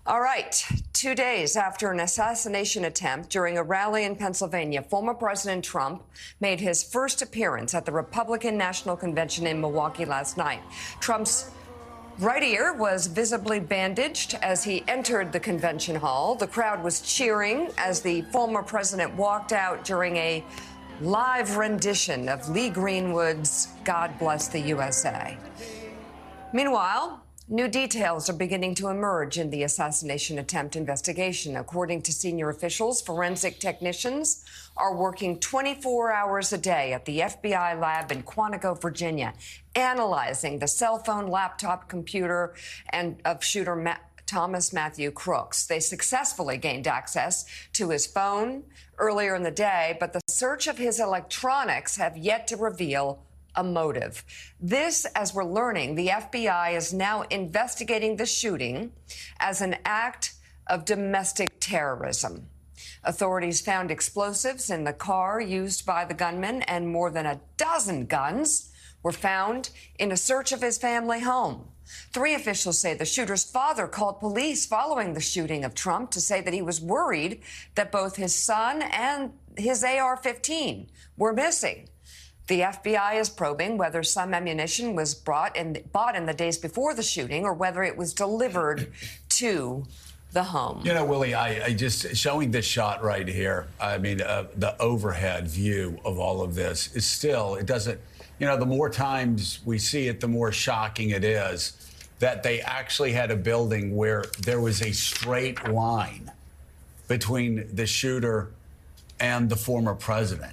All right. 2 days after an assassination attempt during a rally in Pennsylvania, former President Trump made his first appearance at the Republican National Convention in Milwaukee last night. Trump's right ear was visibly bandaged as he entered the convention hall. The crowd was cheering as the former president walked out during a live rendition of Lee Greenwood's God Bless the USA. Meanwhile, new details are beginning to emerge in the assassination attempt investigation. According to senior officials, forensic technicians are working 24 hours a day at the FBI lab in Quantico, Virginia, analyzing the cell phone, laptop, computer of shooter Thomas Matthew Crooks. They successfully gained access to his phone earlier in the day, but the search of his electronics have yet to reveal a motive. This, as we're learning, the FBI is now investigating the shooting as an act of domestic terrorism. Authorities found explosives in the car used by the gunman, and more than a dozen guns were found in a search of his family home. 3 officials say the shooter's father called police following the shooting of Trump to say that he was worried that both his son and his AR-15 were missing. The FBI is probing whether some ammunition was bought in the days before the shooting or whether it was delivered to the home. You know, Willie, I just showing this shot right here. I mean, the overhead view of all of this is still, it doesn't, you know, the more times we see it, the more shocking it is that they actually had a building where there was a straight line between the shooter and the former president.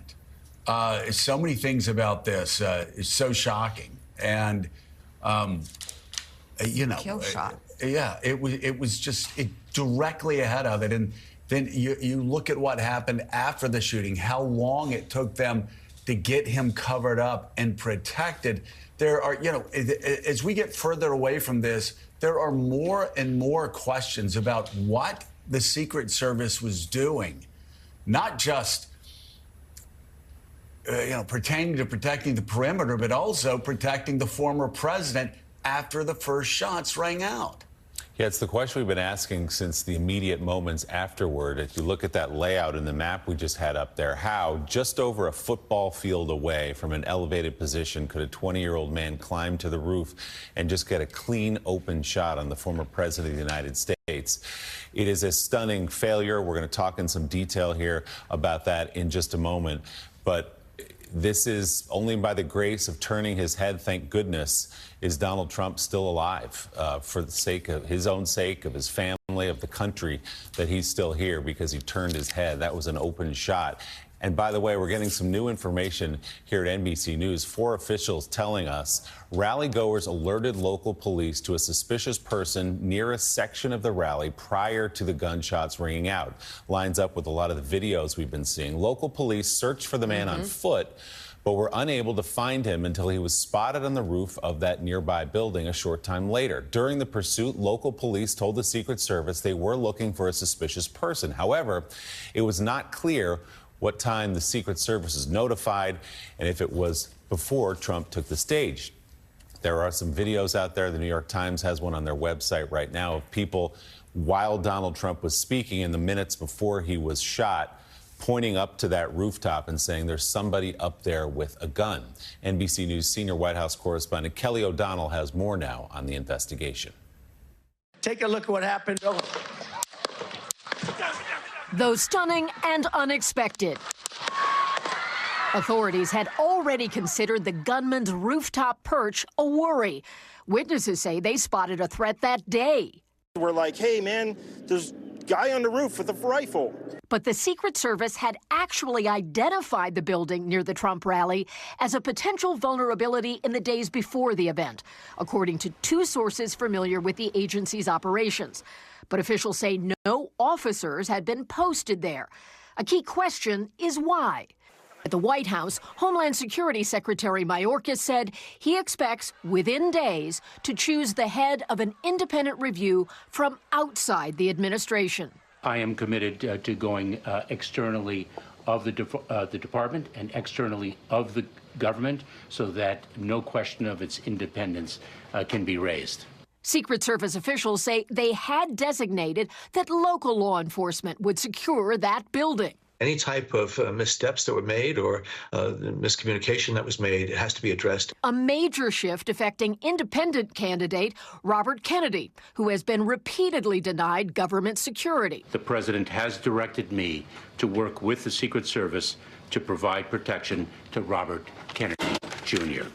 So many things about this is so shocking, and you know, kill shot. Yeah, it was just directly ahead of it, and then you look at what happened after the shooting, how long it took them to get him covered up and protected. There are, you know, as we get further away from this, there are more and more questions about what the Secret Service was doing, not just you know, pertaining to protecting the perimeter, but also protecting the former president after the first shots rang out. Yeah, it's the question we've been asking since the immediate moments afterward. If you look at that layout in the map we just had up there, how just over a football field away from an elevated position could a 20-year-old man climb to the roof and just get a clean, open shot on the former president of the United States? It is a stunning failure. We're going to talk in some detail here about that in just a moment. But this is only by the grace of turning his head, thank goodness, is Donald Trump still alive, for the sake of his own sake, of his family, of the country, that he's still here because he turned his head. That was an open shot. And by the way, we're getting some new information here at NBC News. 4 officials telling us rally-goers alerted local police to a suspicious person near a section of the rally prior to the gunshots ringing out. Lines up with a lot of the videos we've been seeing. Local police searched for the man on foot, but were unable to find him until he was spotted on the roof of that nearby building a short time later. During the pursuit, local police told the Secret Service they were looking for a suspicious person. However, it was not clear what time the Secret Service was notified and if it was before Trump took the stage. There are some videos out there. The New York Times has one on their website right now of people while Donald Trump was speaking in the minutes before he was shot, pointing up to that rooftop and saying there's somebody up there with a gun. NBC News senior White House correspondent Kelly O'Donnell has more now on the investigation. Take a look at what happened. Though stunning and unexpected. Authorities had already considered the gunman's rooftop perch a worry. Witnesses say they spotted a threat that day. We're like, hey, man, there's a guy on the roof with a rifle. But the Secret Service had actually identified the building near the Trump rally as a potential vulnerability in the days before the event, according to 2 sources familiar with the agency's operations. But officials say no officers had been posted there. A key question is why. At the White House, Homeland Security Secretary Mayorkas said he expects within days to choose the head of an independent review from outside the administration. I am committed to going externally of the department and externally of the government so that no question of its independence can be raised. Secret Service officials say they had designated that local law enforcement would secure that building. Any type of missteps that were made or miscommunication that was made, it has to be addressed. A major shift affecting independent candidate Robert Kennedy, who has been repeatedly denied government security. The president has directed me to work with the Secret Service to provide protection to Robert Kennedy Jr.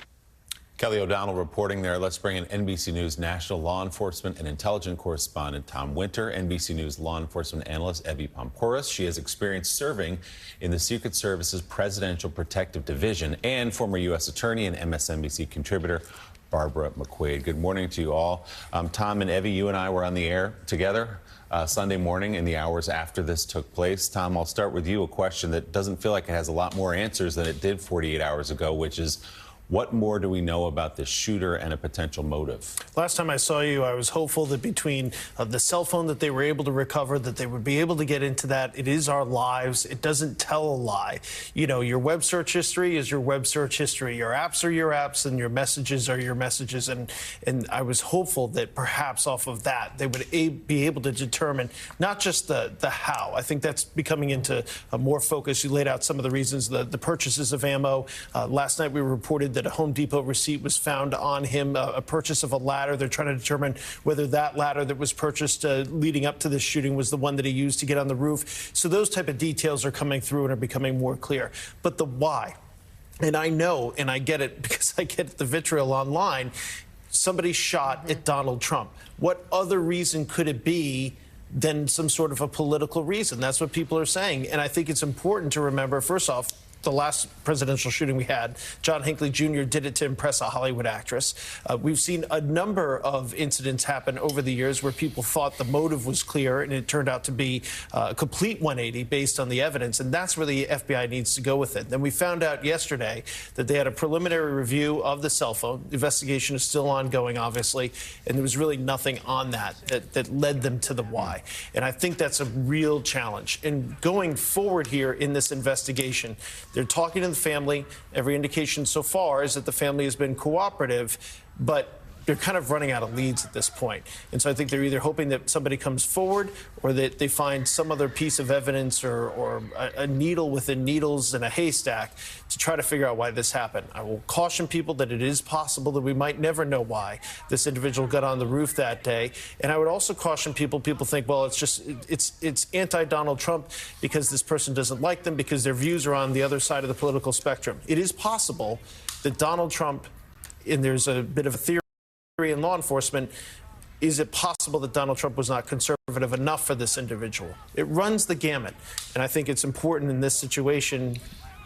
Kelly O'Donnell reporting there. Let's bring in NBC News national law enforcement and intelligence correspondent Tom Winter, NBC News law enforcement analyst Evie Pompouras. She has experience serving in the Secret Service's Presidential Protective Division, and former U.S. attorney and MSNBC contributor Barbara McQuaid. Good morning to you all. Tom and Evie, you and I were on the air together Sunday morning in the hours after this took place. Tom, I'll start with you. A question that doesn't feel like it has a lot more answers than it did 48 hours ago, which is, what more do we know about the shooter and a potential motive? Last time I saw you, I was hopeful that between the cell phone that they were able to recover, that they would be able to get into that. It is our lives. It doesn't tell a lie. You know, your web search history is your web search history. Your apps are your apps, and your messages are your messages. And I was hopeful that perhaps off of that, they would be able to determine not just the how. I think that's becoming into more focus. You laid out some of the reasons, the purchases of ammo. Last night we reported that a Home Depot receipt was found on him, a purchase of a ladder. They're trying to determine whether that ladder that was purchased leading up to this shooting was the one that he used to get on the roof. So those type of details are coming through and are becoming more clear. But the why, and I know, and I get it because I get the vitriol online, somebody shot at Donald Trump. What other reason could it be than some sort of a political reason? That's what people are saying. And I think it's important to remember, first off, the last presidential shooting we had, John Hinckley Jr. did it to impress a Hollywood actress. We've seen a number of incidents happen over the years where people thought the motive was clear, and it turned out to be a complete 180 based on the evidence, and that's where the FBI needs to go with it. Then we found out yesterday that they had a preliminary review of the cell phone. The investigation is still ongoing, obviously, and there was really nothing on that led them to the why. And I think that's a real challenge. And going forward here in this investigation, they're talking to the family. Every indication so far is that the family has been cooperative, but they're kind of running out of leads at this point. And so I think they're either hoping that somebody comes forward or that they find some other piece of evidence or a needle within needles in a haystack to try to figure out why this happened. I will caution people that it is possible that we might never know why this individual got on the roof that day. And I would also caution people think, well, it's anti-Donald Trump because this person doesn't like them, because their views are on the other side of the political spectrum. It is possible that Donald Trump, and there's a bit of a theory in law enforcement, is it possible that Donald Trump was not conservative enough for this individual? It runs the gamut. And I think it's important in this situation.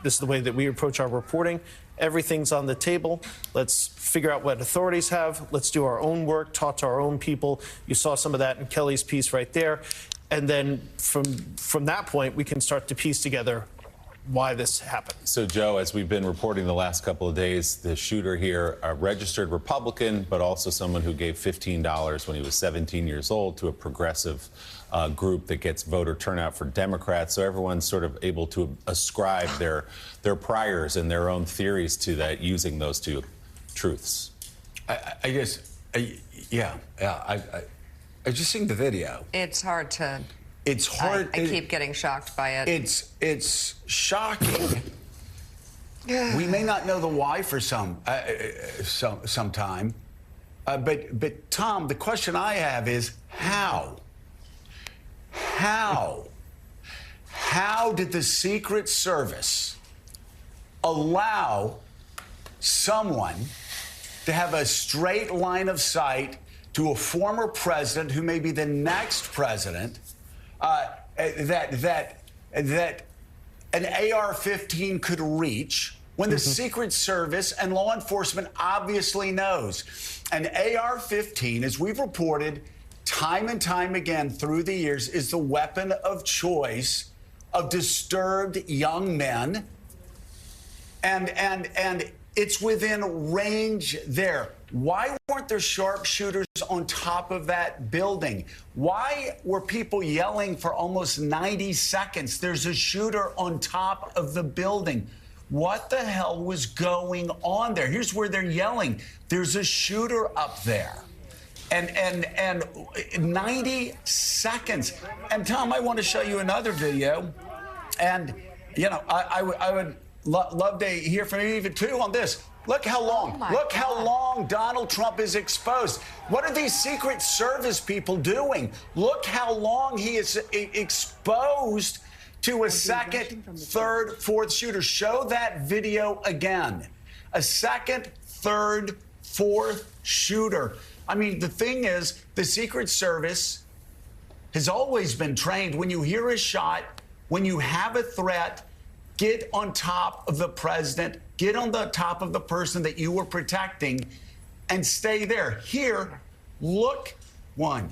This is the way that we approach our reporting. Everything's on the table. Let's figure out what authorities have. Let's do our own work, talk to our own people. You saw some of that in Kelly's piece right there. And then from that point, we can start to piece together why this happened. So, Joe, as we've been reporting the last couple of days, the shooter here, a registered Republican, but also someone who gave $15 when he was 17 years old to a progressive group that gets voter turnout for Democrats. So everyone's sort of able to ascribe their priors and their own theories to that, using those two truths. I guess, yeah. I just seen the video. It's hard to... It's hard. I keep getting shocked by it. It's shocking. We may not know the why for some time, but Tom, the question I have is how? How did the Secret Service allow someone to have a straight line of sight to a former president who may be the next president? That an AR-15 could reach when the Secret Service and law enforcement obviously knows. An AR-15, as we've reported time and time again through the years, is the weapon of choice of disturbed young men. And it's within range there. Why weren't there sharpshooters on top of that building? Why were people yelling for almost 90 seconds? There's a shooter on top of the building. What the hell was going on there? Here's where they're yelling. There's a shooter up there. and 90 seconds. And Tom, I want to show you another video. And, you know, I would love to hear from you even too on this. Look how long, how long Donald Trump is exposed. What are these Secret Service people doing? Look how long he is exposed to a second, third, fourth shooter. Show that video again. A second, third, fourth shooter. I mean, the thing is, the Secret Service has always been trained. When you hear a shot, when you have a threat, get on top of the president, get on the top of the person that you were protecting, and stay there. Here, look, 1,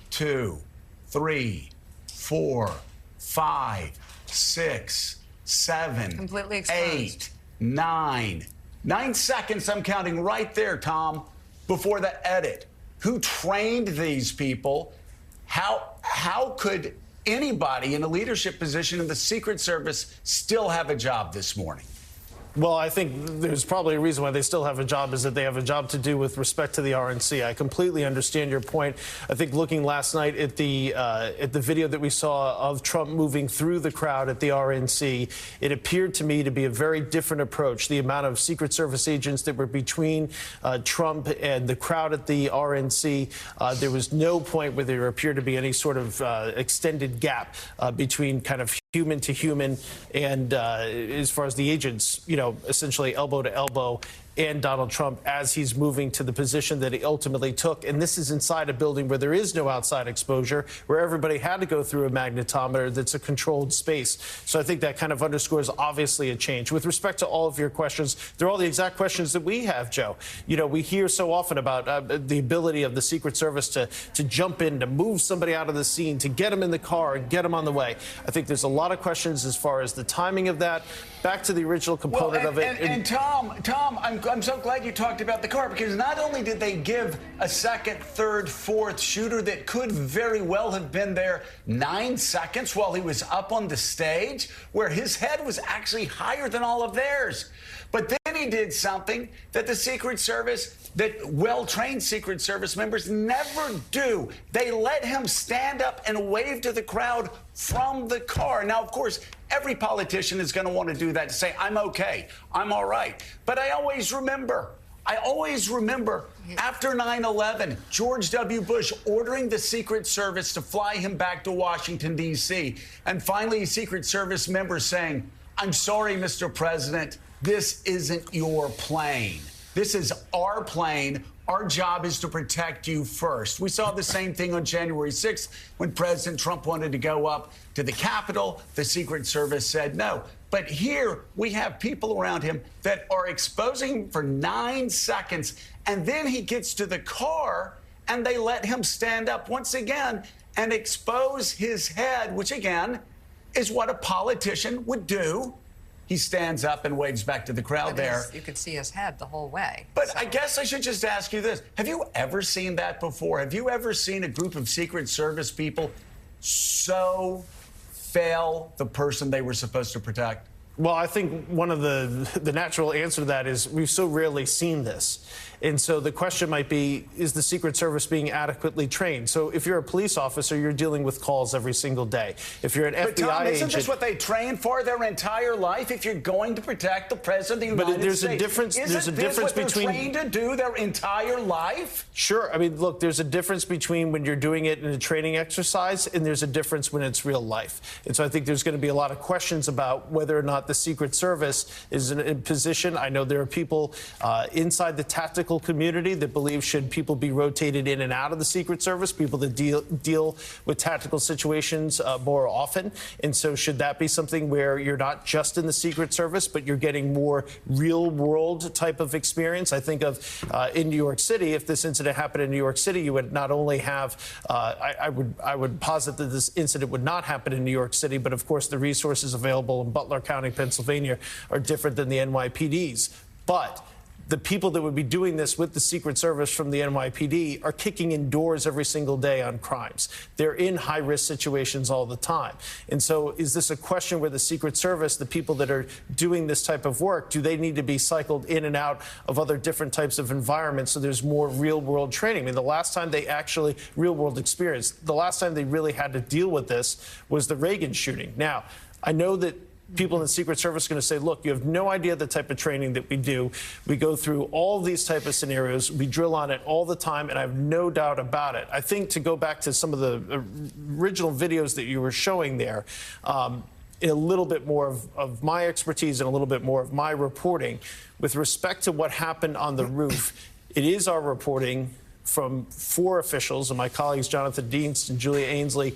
2, 3, 4, 5, 6, 7, 8, 9. 9 seconds, I'm counting right there, Tom, before the edit. Who trained these people? How could anybody in a leadership position in the Secret Service still have a job this morning? Well, I think there's probably a reason why they still have a job is that they have a job to do with respect to the RNC. I completely understand your point. I think looking last night at the video that we saw of Trump moving through the crowd at the RNC, it appeared to me to be a very different approach. The amount of Secret Service agents that were between Trump and the crowd at the RNC, there was no point where there appeared to be any sort of extended gap between kind of human to human and as far as the agents, you know, essentially elbow to elbow, and Donald Trump as he's moving to the position that he ultimately took. And this is inside a building where there is no outside exposure, where everybody had to go through a magnetometer that's a controlled space. So I think that kind of underscores obviously a change. With respect to all of your questions, they're all the exact questions that we have, Joe. You know, we hear so often about the ability of the Secret Service to jump in, to move somebody out of the scene, to get them in the car and get them on the way. I think there's a lot of questions as far as the timing of that. Back to the original component of it. And Tom, I'm so glad you talked about the car, because not only did they give a second, third, fourth shooter that could very well have been there 9 seconds while he was up on the stage, where his head was actually higher than all of theirs. But then he did something that the Secret Service, that well-trained Secret Service members never do. They let him stand up and wave to the crowd from the car. Now, of course, every politician is going to want to do that, to say, I'm okay, I'm all right. But I always remember after 9/11, George W. Bush ordering the Secret Service to fly him back to Washington, D.C. And finally, Secret Service members saying, I'm sorry, Mr. President, this isn't your plane. This is our plane. Our job is to protect you first. We saw the same thing on January 6th when President Trump wanted to go up to the Capitol. The Secret Service said no. But here we have people around him that are exposing him for 9 seconds. And then he gets to the car and they let him stand up once again and expose his head, which again is what a politician would do. He stands up and waves back to the crowd there. You could see his head the whole way. But so I guess I should just ask you this. Have you ever seen that before? Have you ever seen a group of Secret Service people so fail the person they were supposed to protect? Well, I think one of the natural answer to that is we've so rarely seen this. And so the question might be, is the Secret Service being adequately trained? So if you're a police officer, you're dealing with calls every single day. If you're an FBI Tom, agent... Isn't this what they train for their entire life? If you're going to protect the President of the United States. But there's a difference between... trained to do their entire life? Sure. I mean, look, there's a difference between when you're doing it in a training exercise and there's a difference when it's real life. And so I think there's going to be a lot of questions about whether or not the Secret Service is in a position. I know there are people inside the tactical community that believe should people be rotated in and out of the Secret Service, people that deal with tactical situations more often. And so should that be something where you're not just in the Secret Service, but you're getting more real world type of experience? I think of in New York City, if this incident happened in New York City, you would not only have, I would posit that this incident would not happen in New York City, but of course the resources available in Butler County, Pennsylvania are different than the NYPD's. But the people that would be doing this with the Secret Service from the NYPD are kicking in doors every single day on crimes. They're in high-risk situations all the time. And so is this a question where the Secret Service, the people that are doing this type of work, do they need to be cycled in and out of other different types of environments so there's more real-world training? I mean, the last time they actually, real-world experience, the last time they really had to deal with this was the Reagan shooting. Now, I know that people in the Secret Service are going to say, look, you have no idea the type of training that we do. We go through all these type of scenarios. We drill on it all the time, and I have no doubt about it. I think to go back to some of the original videos that you were showing there, a little bit more of my expertise and a little bit more of my reporting with respect to what happened on the roof. It is our reporting from 4 officials and my colleagues Jonathan Dienst and Julia Ainsley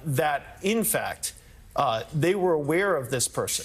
that, in fact, they were aware of this person.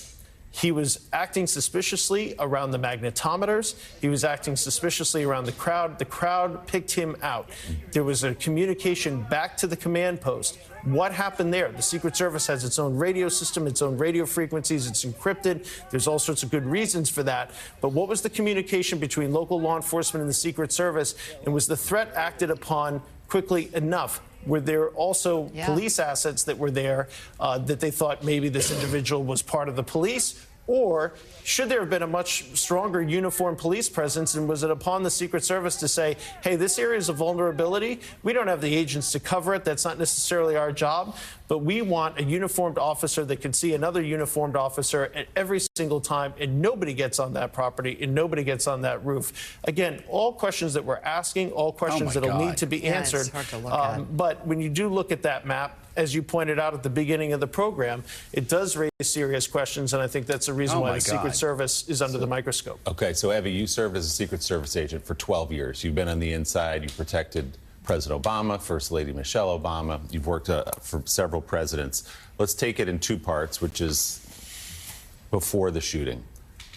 He was acting suspiciously around the magnetometers. He was acting suspiciously around the crowd. The crowd picked him out. There was a communication back to the command post. What happened there? The Secret Service has its own radio system, its own radio frequencies. It's encrypted. There's all sorts of good reasons for that. But what was the communication between local law enforcement and the Secret Service? And was the threat acted upon quickly enough? Were there also police assets that were there that they thought maybe this individual was part of the police? Or should there have been a much stronger uniformed police presence, and was it upon the Secret Service to say, hey, this area is a vulnerability. We don't have the agents to cover it. That's not necessarily our job. But we want a uniformed officer that can see another uniformed officer at every single time, and nobody gets on that property and nobody gets on that roof. Again, all questions that we're asking, all questions that'll need to be answered. It's hard to look at. But when you do look at that map, as you pointed out at the beginning of the program, it does raise serious questions, and I think that's the reason why the Secret Service is under the microscope. Okay, so Evie, you served as a Secret Service agent for 12 years. You've been on the inside. You protected President Obama, First Lady Michelle Obama. You've worked for several presidents. Let's take it in 2 parts, which is before the shooting,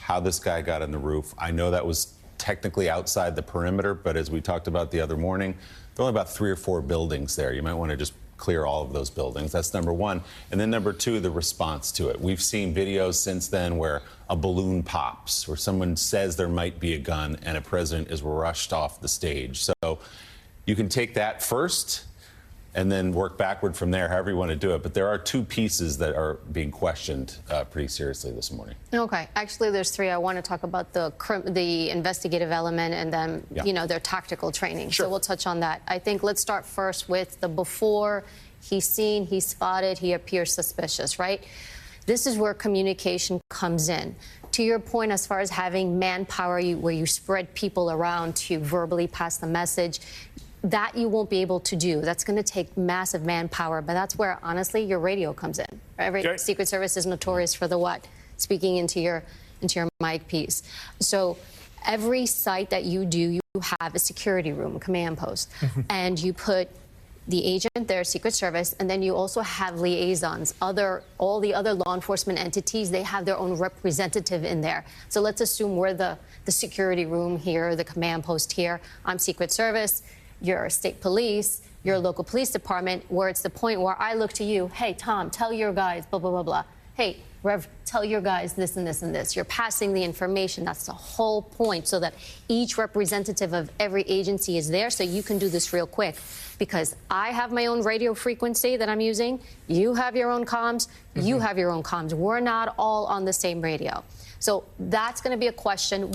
how this guy got on the roof. I know that was technically outside the perimeter, but as we talked about the other morning, there are only about 3 or 4 buildings there. You might want to just clear all of those buildings. That's number 1. And then number 2, the response to it. We've seen videos since then where a balloon pops, where someone says there might be a gun and a president is rushed off the stage. So you can take that first and then work backward from there, however you want to do it. But there are 2 pieces that are being questioned pretty seriously this morning. Okay. Actually, there's 3. I want to talk about the investigative element and then, you know, their tactical training. Sure. So we'll touch on that. I think let's start first with the before. He's seen, he's spotted, he appears suspicious, right? This is where communication comes in. To your point, as far as having manpower where you spread people around to verbally pass the message, that you won't be able to do. That's going to take massive manpower, but that's where, honestly, your radio comes in. Every Secret Service is notorious for the what? Speaking into your mic piece. So every site that you do, you have a security room, a command post, and you put the agent there, Secret Service, and then you also have liaisons. All the other law enforcement entities, they have their own representative in there. So let's assume we're the security room here, the command post here. I'm Secret Service. Your state police, your local police department, where it's the point where I look to you, hey, Tom, tell your guys, blah, blah, blah, blah. Hey, Rev, tell your guys this and this and this. You're passing the information. That's the whole point, so that each representative of every agency is there so you can do this real quick. Because I have my own radio frequency that I'm using. You have your own comms. You have your own comms. We're not all on the same radio. So that's going to be a question.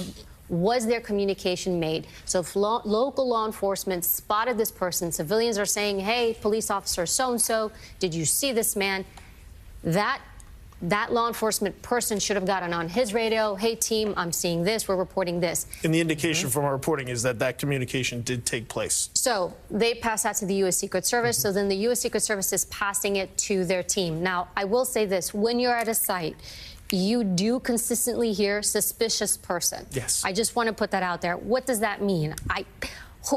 Was there communication made? So if local law enforcement spotted this person, civilians are saying, hey, police officer so-and-so, did you see this man? That law enforcement person should have gotten on his radio. Hey, team, I'm seeing this. We're reporting this. And the indication from our reporting is that that communication did take place. So they pass that to the U.S. Secret Service. So then the U.S. Secret Service is passing it to their team. Now, I will say this. When you're at a site, you do consistently hear suspicious person. Yes. I just want to put that out there. What does that mean?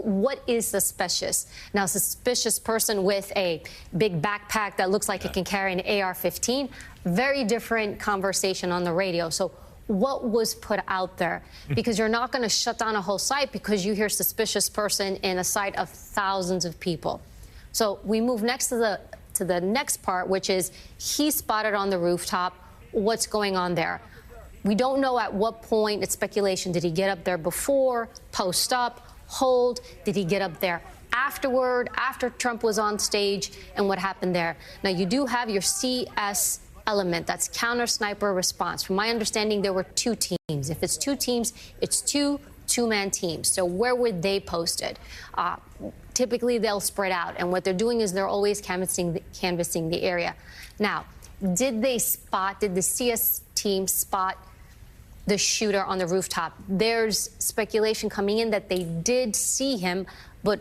What is suspicious? Now, suspicious person with a big backpack that looks like it can carry an AR-15, very different conversation on the radio. So what was put out there? Because you're not going to shut down a whole site because you hear suspicious person in a site of thousands of people. So we move next to the next part, which is he spotted on the rooftop. What's going on there? We don't know at what point. It's speculation. Did he get up there before, post up, hold? Did he get up there afterward, after Trump was on stage, and what happened there? Now, you do have your CS element. That's counter sniper response. From my understanding, there were 2 teams. If it's 2 teams, it's two-man teams. So where were they posted? Typically, they'll spread out. And what they're doing is they're always canvassing the area. Now, did the CS team spot the shooter on the rooftop? There's speculation coming in that they did see him, but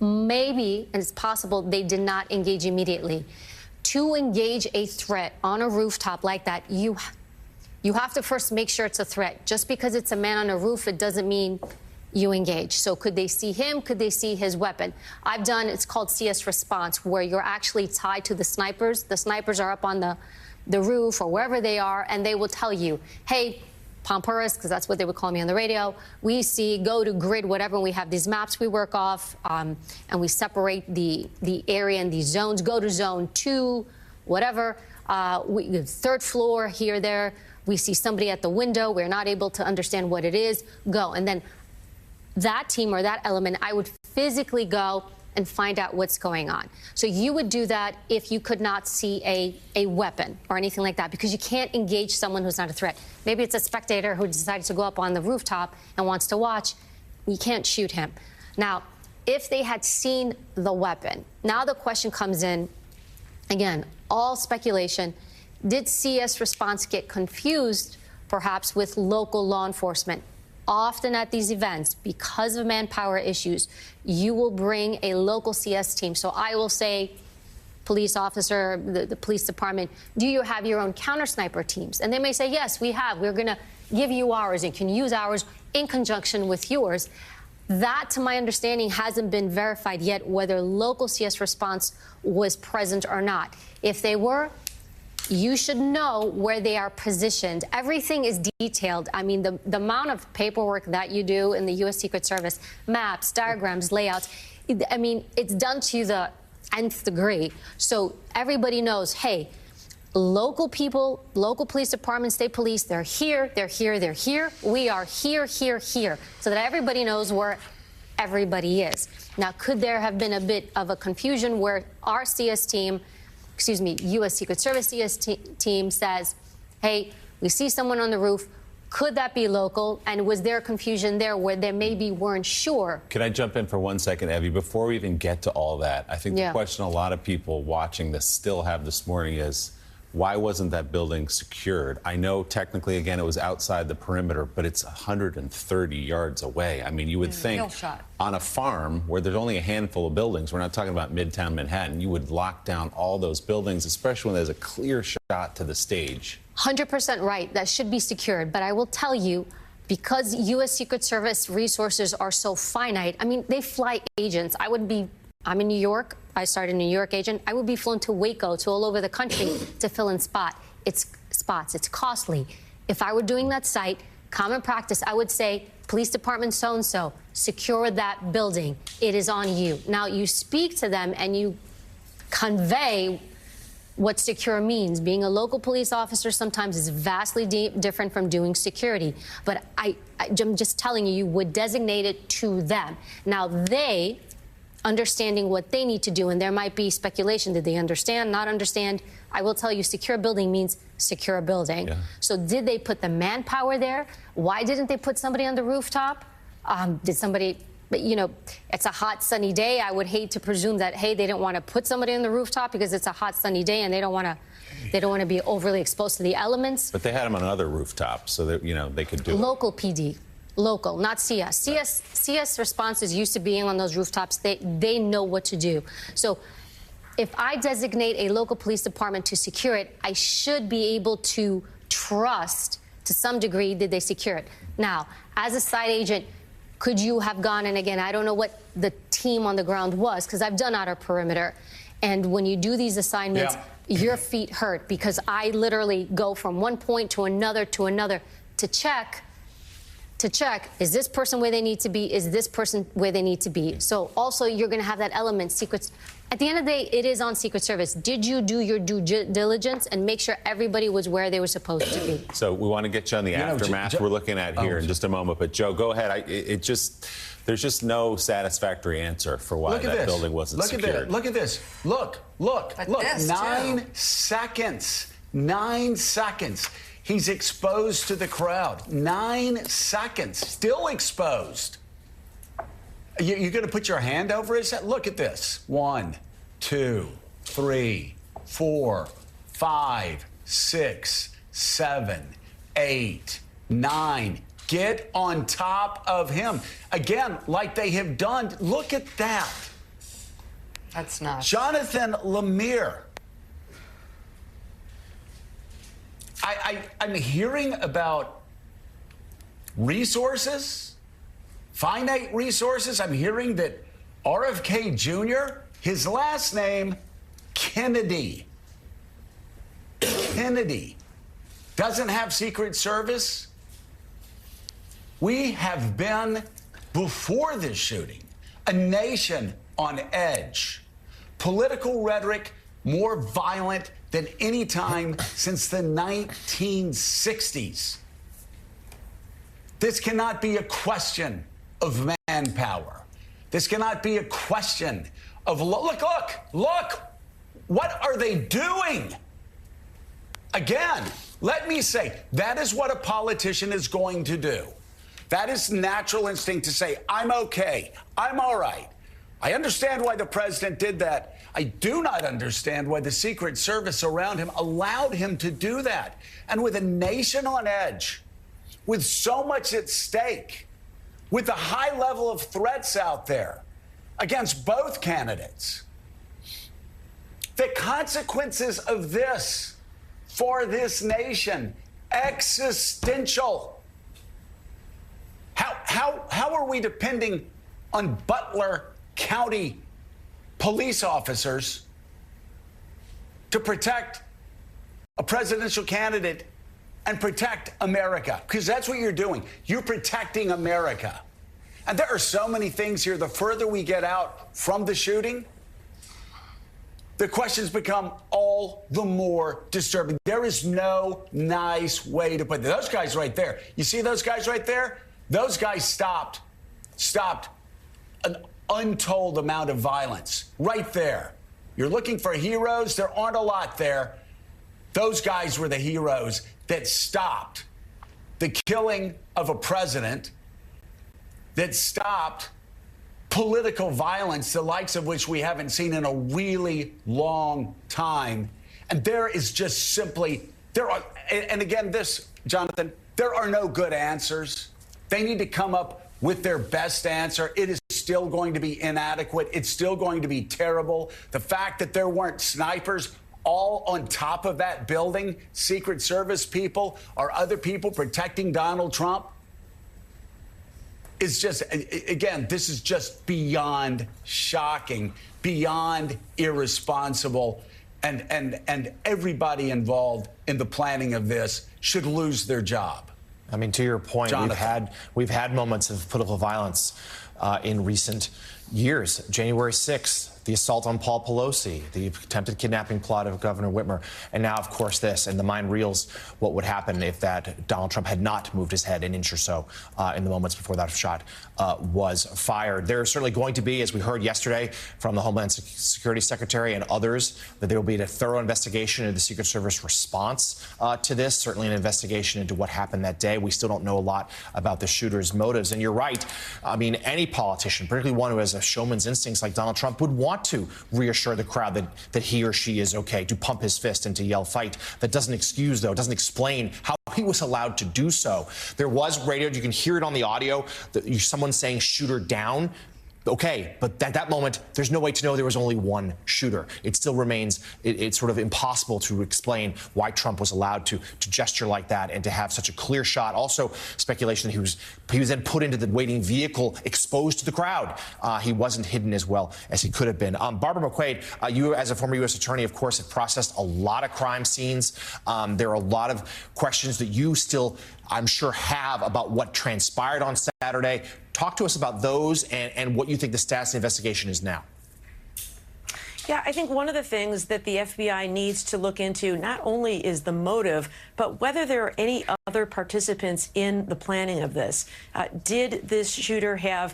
maybe, and it's possible, they did not engage immediately. To engage a threat on a rooftop like that, you have to first make sure it's a threat. Just because it's a man on a roof, it doesn't mean you engage. So could they see him? Could they see his weapon? It's called CS response, where you're actually tied to the snipers. The snipers are up on the roof or wherever they are, and they will tell you, hey, Pompuris, because that's what they would call me on the radio, we see, go to grid, whatever, and we have these maps we work off, and we separate the area and these zones. Go to zone 2, whatever, the 3rd floor, here, there. We see somebody at the window. We're not able to understand what it is. Go. And then that team or that element, I would physically go and find out what's going on. So you would do that if you could not see a weapon or anything like that, because you can't engage someone who's not a threat. Maybe it's a spectator who decided to go up on the rooftop and wants to watch. You can't shoot him. Now, if they had seen the weapon, now the question comes in, again, all speculation. Did CS response get confused, perhaps, with local law enforcement? Often at these events, because of manpower issues, you will bring a local CS team. So I will say, police officer, the police department, do you have your own counter sniper teams? And they may say, yes, we have. We're going to give you ours and can use ours in conjunction with yours. That, to my understanding, hasn't been verified yet, whether local CS response was present or not. If they were, you should know where they are positioned. Everything is detailed. I mean, the amount of paperwork that you do in the U.S. Secret Service, maps, diagrams, layouts, I mean, it's done to the nth degree. So everybody knows, hey, local people, local police departments, state police, they're here, they're here, they're here. We are here, here, here, so that everybody knows where everybody is. Now, could there have been a bit of a confusion where our CS team, excuse me, U.S. Secret Service CS team says, hey, we see someone on the roof. Could that be local? And was there confusion there where they maybe weren't sure? Can I jump in for 1 second, Evie? Before we even get to all that, I think the question a lot of people watching this still have this morning is, why wasn't that building secured? I know technically, again, it was outside the perimeter, but it's 130 yards away. I mean, you would think on a farm where there's only a handful of buildings, we're not talking about Midtown Manhattan, you would lock down all those buildings, especially when there's a clear shot to the stage. 100% right. That should be secured. But I will tell you, because U.S. Secret Service resources are so finite, I mean, they fly agents. I'm in New York. I started a New York agent. I would be flown to Waco, to all over the country to fill in spots. It's costly. If I were doing that site, common practice, I would say, police department so-and-so, secure that building. It is on you. Now, you speak to them and you convey what secure means. Being a local police officer sometimes is vastly different from doing security. But I'm just telling you, you would designate it to them. Now, they, understanding what they need to do, and there might be speculation. Did they understand, not understand? I will tell you, secure building means secure building. Yeah. So did they put the manpower there? Why didn't they put somebody on the rooftop? Did somebody, you know, it's a hot, sunny day. I would hate to presume that, hey, they didn't want to put somebody on the rooftop because it's a hot, sunny day and they don't want to be overly exposed to the elements. But they had them on other rooftops so that, you know, they could do local PD. Local, not CS. CS response is used to being on those rooftops. They know what to do. So if I designate a local police department to secure it, I should be able to trust, to some degree, did they secure it? Now, as a side agent, could you have gone, and again, I don't know what the team on the ground was, because I've done outer perimeter. And when you do these assignments, your feet hurt, because I literally go from one point to another to check, is this person where they need to be? Is this person where they need to be? So also, you're going to have that element, secrets. At the end of the day, it is on Secret Service. Did you do your due diligence and make sure everybody was where they were supposed to be? So we want to get you on the aftermath we're looking at here in just a moment. But, Joe, go ahead. There's just no satisfactory answer for why that building wasn't secured. Look at this. Look. 9 seconds. 9 seconds. He's exposed to the crowd. 9 seconds. Still exposed. You're going to put your hand over his head? Look at this. 1, 2, 3, 4, 5, 6, 7, 8, 9. Get on top of him. Again, like they have done. Look at that. That's nuts. Jonathan Lemire. I'm hearing about resources, finite resources. I'm hearing that RFK Jr., his last name, Kennedy, doesn't have Secret Service. We have been, before this shooting, a nation on edge. Political rhetoric more violent than any time since the 1960s. This cannot be a question of manpower. This cannot be a question of, look, what are they doing? Again, let me say, that is what a politician is going to do. That is natural instinct to say, I'm okay, I'm all right. I understand why the president did that. I do not understand why the Secret Service around him allowed him to do that. And with a nation on edge, with so much at stake, with the high level of threats out there against both candidates, the consequences of this for this nation, existential. How are we depending on Butler County police officers to protect a presidential candidate and protect America? Because that's what you're doing. You're protecting America. And there are so many things here. The further we get out from the shooting, the questions become all the more disturbing. There is no nice way to put it. Those guys right there. You see those guys right there? Those guys stopped an untold amount of violence right there. You're looking for heroes. There aren't a lot there. Those guys were the heroes that stopped the killing of a president, that stopped political violence, the likes of which we haven't seen in a really long time. And there is just simply, and again, Jonathan, there are no good answers. They need to come up with their best answer. It is still going to be inadequate. It's still going to be terrible. The fact that there weren't snipers all on top of that building, Secret Service people or other people protecting Donald Trump, is just, again, this is just beyond shocking, beyond irresponsible. And everybody involved in the planning of this should lose their job. I mean, to your point, we've had moments of political violence in recent years. January 6th, the assault on Paul Pelosi, the attempted kidnapping plot of Governor Whitmer, and now, of course, this. And the mind reels what would happen if that Donald Trump had not moved his head an inch or so in the moments before that shot was fired. There's certainly going to be, as we heard yesterday from the Homeland Security Secretary and others, that there will be a thorough investigation into the Secret Service response to this, certainly an investigation into what happened that day. We still don't know a lot about the shooter's motives. And you're right. I mean, any politician, particularly one who has a showman's instincts like Donald Trump, would want to reassure the crowd that he or she is okay, to pump his fist and to yell fight. That doesn't excuse, though, doesn't explain how he was allowed to do so. There was radio, you can hear it on the audio, someone saying shooter down. Okay, but at that moment, there's no way to know there was only one shooter. It still remains, it's sort of impossible to explain why Trump was allowed to gesture like that and to have such a clear shot. Also, speculation that he was then put into the waiting vehicle exposed to the crowd. He wasn't hidden as well as he could have been. Barbara McQuaid, you as a former U.S. attorney, of course, have processed a lot of crime scenes. There are a lot of questions that you still, I'm sure, have about what transpired on Saturday. Talk to us about those and what you think the status of the investigation is now. Yeah, I think one of the things that the FBI needs to look into not only is the motive, but whether there are any other participants in the planning of this. Did this shooter have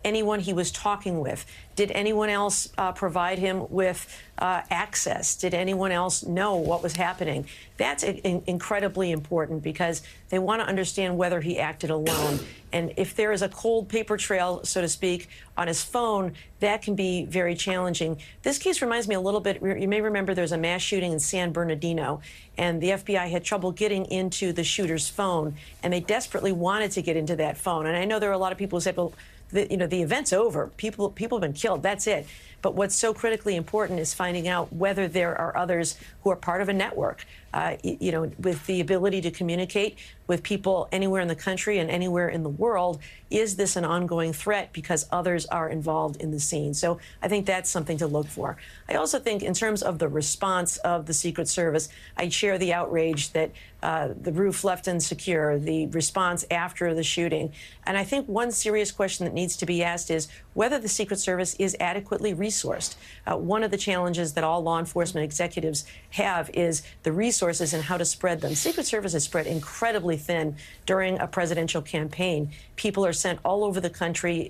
anyone he was talking with? Did anyone else provide him with access? Did anyone else know what was happening? That's incredibly important because they want to understand whether he acted alone. And if there is a cold paper trail, so to speak, on his phone, that can be very challenging. This case reminds me a little bit, you may remember there's a mass shooting in San Bernardino, and the FBI had trouble getting into the shooter's phone, and they desperately wanted to get into that phone. And I know there are a lot of people who said, well, the event's over. People have been killed. That's it. But what's so critically important is finding out whether there are others who are part of a network, with the ability to communicate with people anywhere in the country and anywhere in the world. Is this an ongoing threat because others are involved in the scene? So I think that's something to look for. I also think in terms of the response of the Secret Service, I share the outrage that the roof left insecure, the response after the shooting. And I think one serious question that needs to be asked is whether the Secret Service is adequately resourced. One of the challenges that all law enforcement executives have is the resources and how to spread them. Secret Service is spread incredibly thin during a presidential campaign. People are sent all over the country,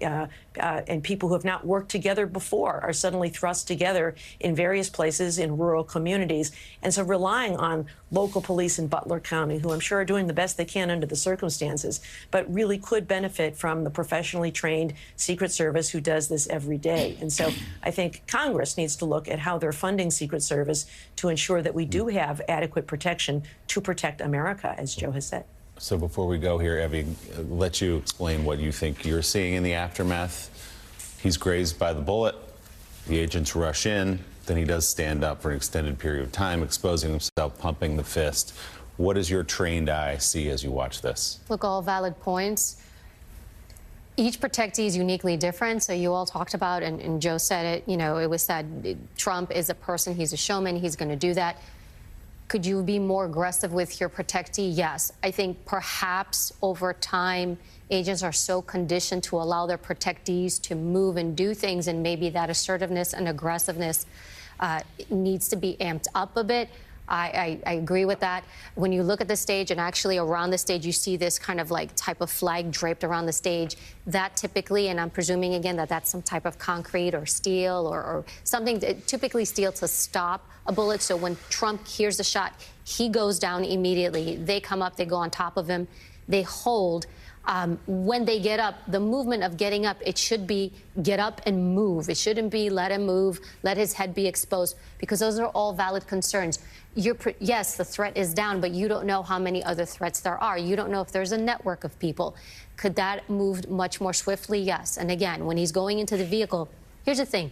and people who have not worked together before are suddenly thrust together in various places in rural communities. And so relying on local police in Butler County, who I'm sure are doing the best they can under the circumstances, but really could benefit from the professionally trained Secret Service who does this every day. And so I think Congress needs to look at how they're funding Secret Service to ensure that we do have adequate protection to protect America, as Joe has said. So before we go here, Evie, let you explain what you think you're seeing in the aftermath. He's grazed by the bullet. The agents rush in. Then he does stand up for an extended period of time, exposing himself, pumping the fist. What does your trained eye see as you watch this? Look, all valid points. Each protectee is uniquely different. So you all talked about, and Joe said it, it was said Trump is a person, he's a showman, he's going to do that. Could you be more aggressive with your protectee? Yes. I think perhaps over time, agents are so conditioned to allow their protectees to move and do things, and maybe that assertiveness and aggressiveness needs to be amped up a bit. I agree with that. When you look at the stage, and actually around the stage, you see this kind of like type of flag draped around the stage. That typically, and I'm presuming again that that's some type of concrete or steel or something, typically steel to stop a bullet. So when Trump hears the shot, he goes down immediately. They come up, they go on top of him, they hold. When they get up, the movement of getting up, it should be get up and move. It shouldn't be let him move, let his head be exposed, because those are all valid concerns. Yes, the threat is down, but you don't know how many other threats there are. You don't know if there's a network of people. Could that move much more swiftly? Yes. And again, when he's going into the vehicle, here's the thing.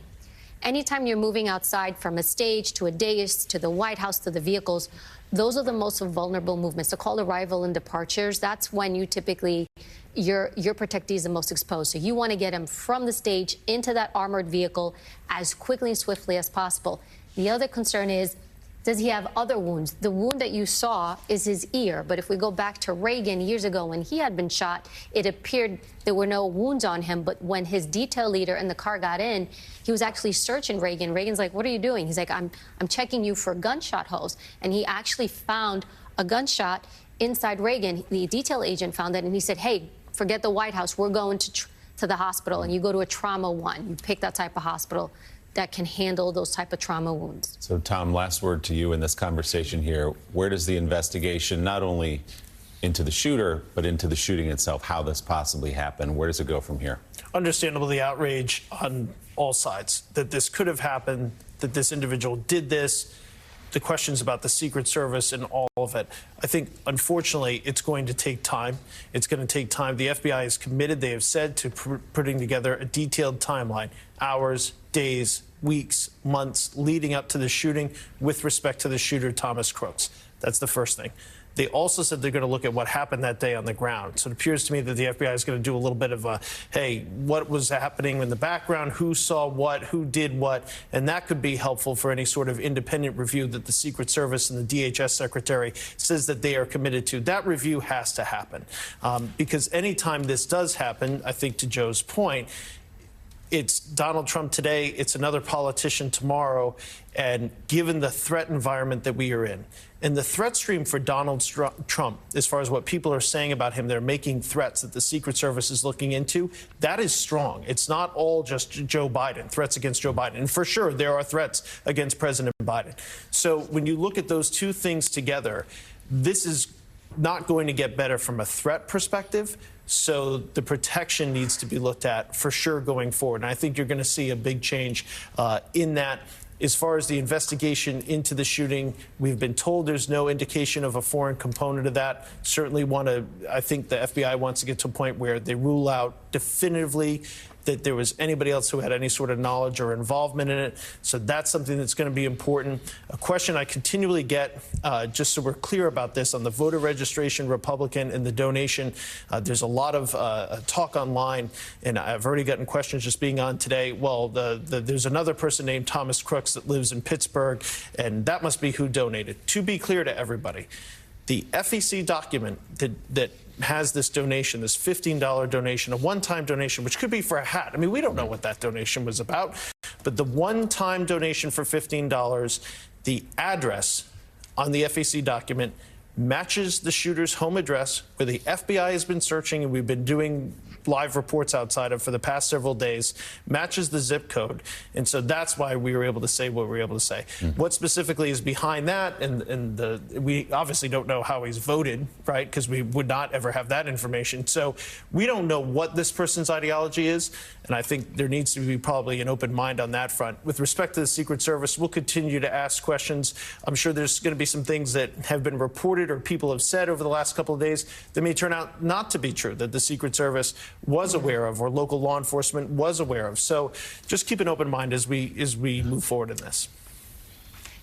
Anytime you're moving outside from a stage to a dais to the White House to the vehicles, those are the most vulnerable movements. So called arrival and departures. That's when you typically, your protectee is the most exposed. So you want to get him from the stage into that armored vehicle as quickly and swiftly as possible. The other concern is, does he have other wounds? The wound that you saw is his ear. But if we go back to Reagan years ago when he had been shot, it appeared there were no wounds on him. But when his detail leader in the car got in, he was actually searching Reagan. Reagan's like, what are you doing? He's like, I'm checking you for gunshot holes. And he actually found a gunshot inside Reagan. The detail agent found it, and he said, hey, forget the White House. We're going to the hospital. And you go to a trauma one. You pick that type of hospital that can handle those type of trauma wounds. So, Tom, last word to you in this conversation here. Where does the investigation, not only into the shooter, but into the shooting itself, how this possibly happened, where does it go from here? Understandable the outrage on all sides, that this could have happened, that this individual did this, the questions about the Secret Service and all of it. I think, unfortunately, it's going to take time. It's going to take time. The FBI is committed, they have said, to putting together a detailed timeline, hours, days, weeks, months leading up to the shooting with respect to the shooter, Thomas Crooks. That's the first thing. They also said they're going to look at what happened that day on the ground. So it appears to me that the FBI is going to do a little bit of a, hey, what was happening in the background, who saw what, who did what, and that could be helpful for any sort of independent review that the Secret Service and the DHS Secretary says that they are committed to. That review has to happen because anytime this does happen, I think to Joe's point, it's Donald Trump today, it's another politician tomorrow. And given the threat environment that we are in, and the threat stream for Donald Trump, as far as what people are saying about him, they're making threats that the Secret Service is looking into, that is strong. It's not all just Joe Biden, threats against Joe Biden. And for sure, there are threats against President Biden. So when you look at those two things together, this is not going to get better from a threat perspective. So the protection needs to be looked at for sure going forward. And I think you're going to see a big change in that. As far as the investigation into the shooting, we've been told there's no indication of a foreign component of that. Certainly I think the FBI wants to get to a point where they rule out definitively that there was anybody else who had any sort of knowledge or involvement in it. So that's something that's going to be important. A question I continually get, just so we're clear about this, on the voter registration Republican and the donation, there's a lot of talk online, and I've already gotten questions just being on today. Well, there's another person named Thomas Crooks that lives in Pittsburgh, and that must be who donated. To be clear to everybody, the FEC document that has this donation, this $15 donation, a one-time donation, which could be for a hat. I mean, we don't know what that donation was about, but the one-time donation for $15, the address on the FEC document matches the shooter's home address, where the FBI has been searching and we've been doing live reports outside of for the past several days, matches the zip code. And so that's why we were able to say what we were able to say. What specifically is behind that, and we obviously don't know how he's voted, right, because we would not ever have that information. So we don't know what this person's ideology is, and I think there needs to be probably an open mind on that front. With respect to the Secret Service, we'll continue to ask questions. I'm sure there's going to be some things that have been reported or people have said over the last couple of days that may turn out not to be true, that the Secret Service was aware of or local law enforcement was aware of. So just keep an open mind as we move forward in this.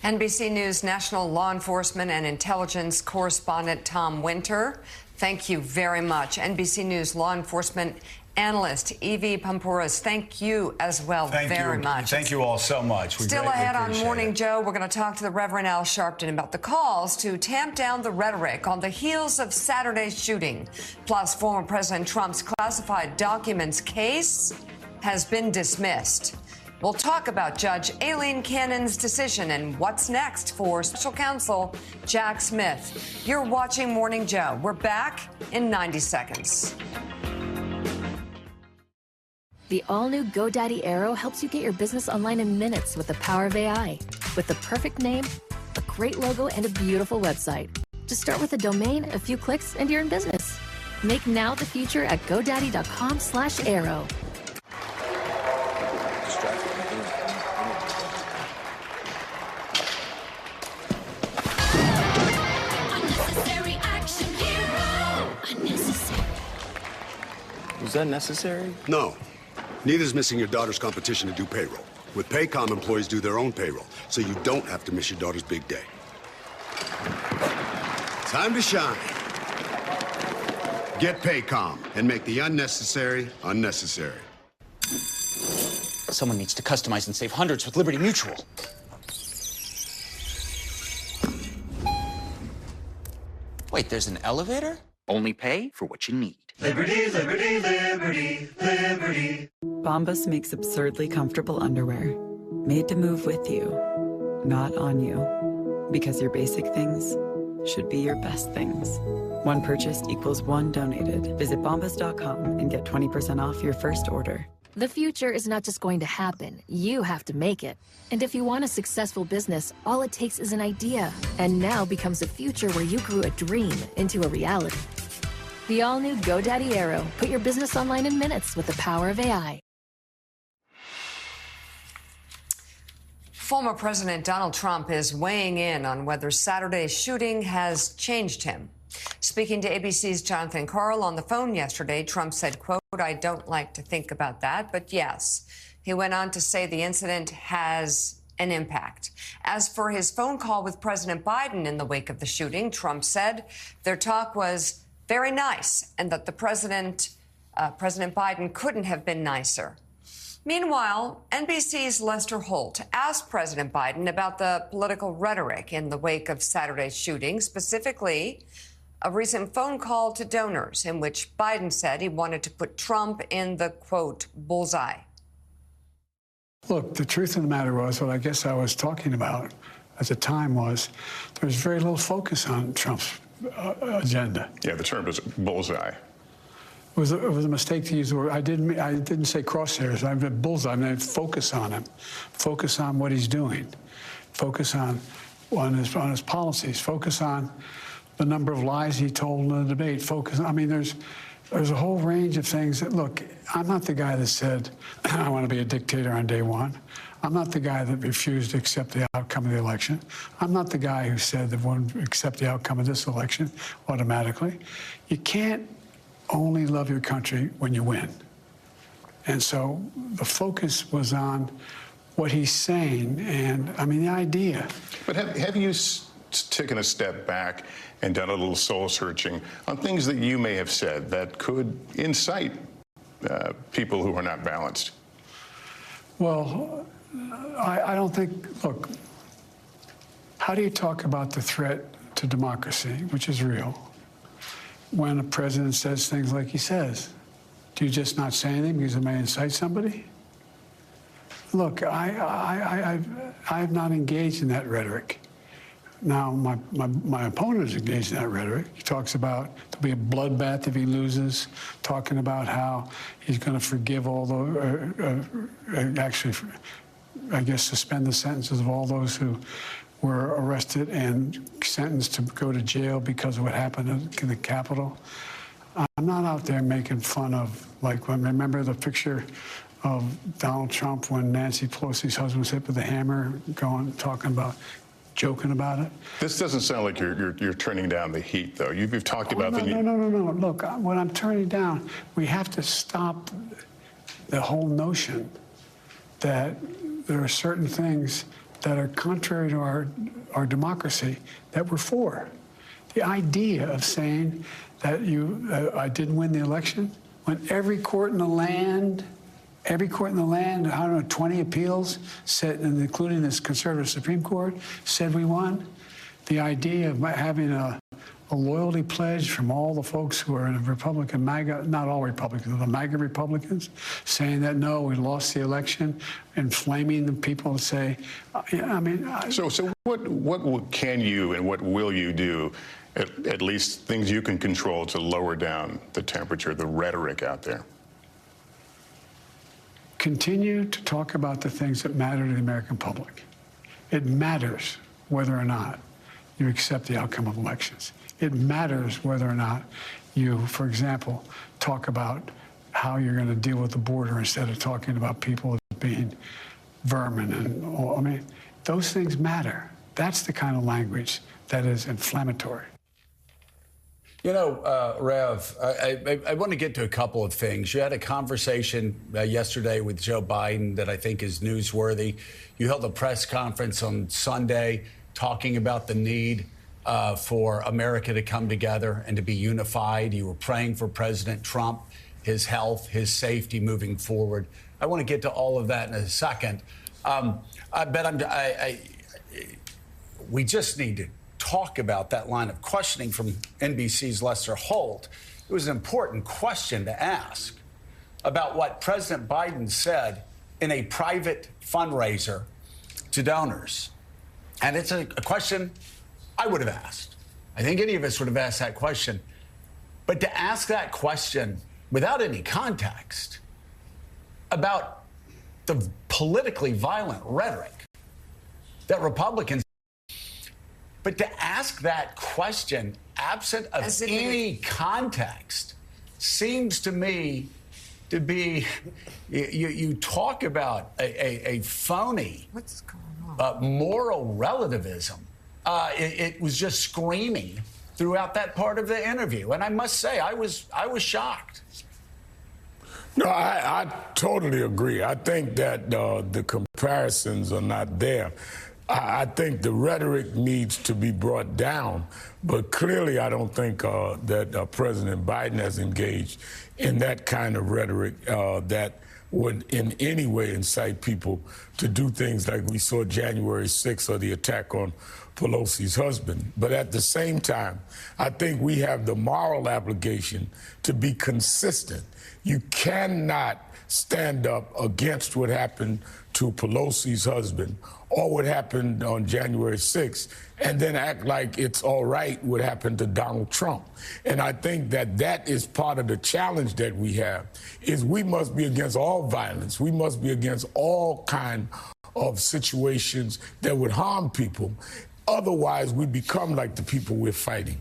NBC News national law enforcement and intelligence correspondent Tom Winter, thank you very much. NBC News law enforcement analyst Evie Pampouras, thank you as well very much. Thank you all so much. We Still ahead on Morning Joe, we're going to talk to the Reverend Al Sharpton about the calls to tamp down the rhetoric on the heels of Saturday's shooting. Plus, former President Trump's classified documents case has been dismissed. We'll talk about Judge Aileen Cannon's decision and what's next for special counsel Jack Smith. You're watching Morning Joe. We're back in 90 seconds. The all-new GoDaddy Aero helps you get your business online in minutes with the power of AI. With the perfect name, a great logo, and a beautiful website. Just start with a domain, a few clicks, and you're in business. Make now the future at GoDaddy.com/Aero. Unnecessary action hero. Unnecessary. Was that necessary? No. Neither's missing your daughter's competition to do payroll. With Paycom, employees do their own payroll, so you don't have to miss your daughter's big day. Time to shine. Get Paycom and make the unnecessary unnecessary. Someone needs to customize and save hundreds with Liberty Mutual. Wait, there's an elevator? Only pay for what you need. Liberty, liberty, liberty, liberty. Bombas makes absurdly comfortable underwear. Made to move with you, not on you. Because your basic things should be your best things. One purchased equals one donated. Visit bombas.com and get 20% off your first order. The future is not just going to happen. You have to make it. And if you want a successful business, all it takes is an idea. And now becomes a future where you grew a dream into a reality. The all-new GoDaddy Aero. Put your business online in minutes with the power of AI. Former President Donald Trump is weighing in on whether Saturday's shooting has changed him. Speaking to ABC's Jonathan Karl on the phone yesterday, Trump said, quote, "I don't like to think about that, but yes." He went on to say the incident has an impact. As for his phone call with President Biden in the wake of the shooting, Trump said their talk was very nice and that the President Biden couldn't have been nicer. Meanwhile, NBC's Lester Holt asked President Biden about the political rhetoric in the wake of Saturday's shooting, specifically a recent phone call to donors in which Biden said he wanted to put Trump in the, quote, bullseye. Look, the truth of the matter was, what I guess I was talking about at the time was there was very little focus on Trump's agenda. Yeah, the term is bullseye. It was a mistake to use the word. I didn't say crosshairs. I meant bullseye. I meant focus on him. Focus on what he's doing. Focus on his policies. Focus on the number of lies he told in the debate. Focus. I mean, there's a whole range of things that, look, I'm not the guy that said I want to be a dictator on day one. I'm not the guy that refused to accept the outcome of the election. I'm not the guy who said that won't accept the outcome of this election automatically. You can't only love your country when you win. And so the focus was on what he's saying, and I mean, the idea. But have you taken a step back and done a little soul searching on things that you may have said that could incite people who are not balanced? Well, I don't think, look, how do you talk about the threat to democracy, which is real, when a president says things like he says? Do you just not say anything because it may incite somebody? Look, I have not engaged in that rhetoric. Now, my opponent is engaged in that rhetoric. He talks about there'll be a bloodbath if he loses, talking about how he's going to forgive all the, actually, I guess, suspend the sentences of all those who were arrested and sentenced to go to jail because of what happened in the Capitol. I'm not out there making fun of, like, remember the picture of Donald Trump when Nancy Pelosi's husband was hit with a hammer, talking about, joking about it? This doesn't sound like you're turning down the heat, though. You've talked about the... No. Look, what I'm turning down, we have to stop the whole notion that there are certain things that are contrary to our democracy that we're for. The idea of saying that I didn't win the election, when every court in the land, I don't know, 20 appeals said, and including this conservative Supreme Court, said we won. The idea of having a loyalty pledge from all the folks who are in a Republican MAGA, not all Republicans, the MAGA Republicans, saying that, no, we lost the election, inflaming the people to say, I mean... So what can you and what will you do, at least things you can control, to lower down the temperature, the rhetoric out there? Continue to talk about the things that matter to the American public. It matters whether or not you accept the outcome of elections. It matters whether or not you, for example, talk about how you're going to deal with the border instead of talking about people as being vermin. I mean, those things matter. That's the kind of language that is inflammatory. You know, Rev, I want to get to a couple of things. You had a conversation yesterday with Joe Biden that I think is newsworthy. You held a press conference on Sunday talking about the need for America to come together and to be unified. You were praying for President Trump, his health, his safety moving forward. I want to get to all of that in a second. We just need to talk about that line of questioning from NBC's Lester Holt. It was an important question to ask about what President Biden said in a private fundraiser to donors. And it's a question I would have asked. I think any of us would have asked that question. But to ask that question without any context about the politically violent rhetoric that Republicans, but to ask that question absent of any context seems to me to be, you talk about a phony moral relativism. It was just screaming throughout that part of the interview. And I must say, I was shocked. No, I totally agree. I think that the comparisons are not there. I think the rhetoric needs to be brought down, but clearly I don't think that President Biden has engaged in that kind of rhetoric that would in any way incite people to do things like we saw January 6th or the attack on Pelosi's husband. But at the same time, I think we have the moral obligation to be consistent. You cannot stand up against what happened to Pelosi's husband, or what happened on January 6th, and then act like it's all right what happened to Donald Trump. And I think that that is part of the challenge that we have, is we must be against all violence. We must be against all kind of situations that would harm people. Otherwise, we become like the people we're fighting.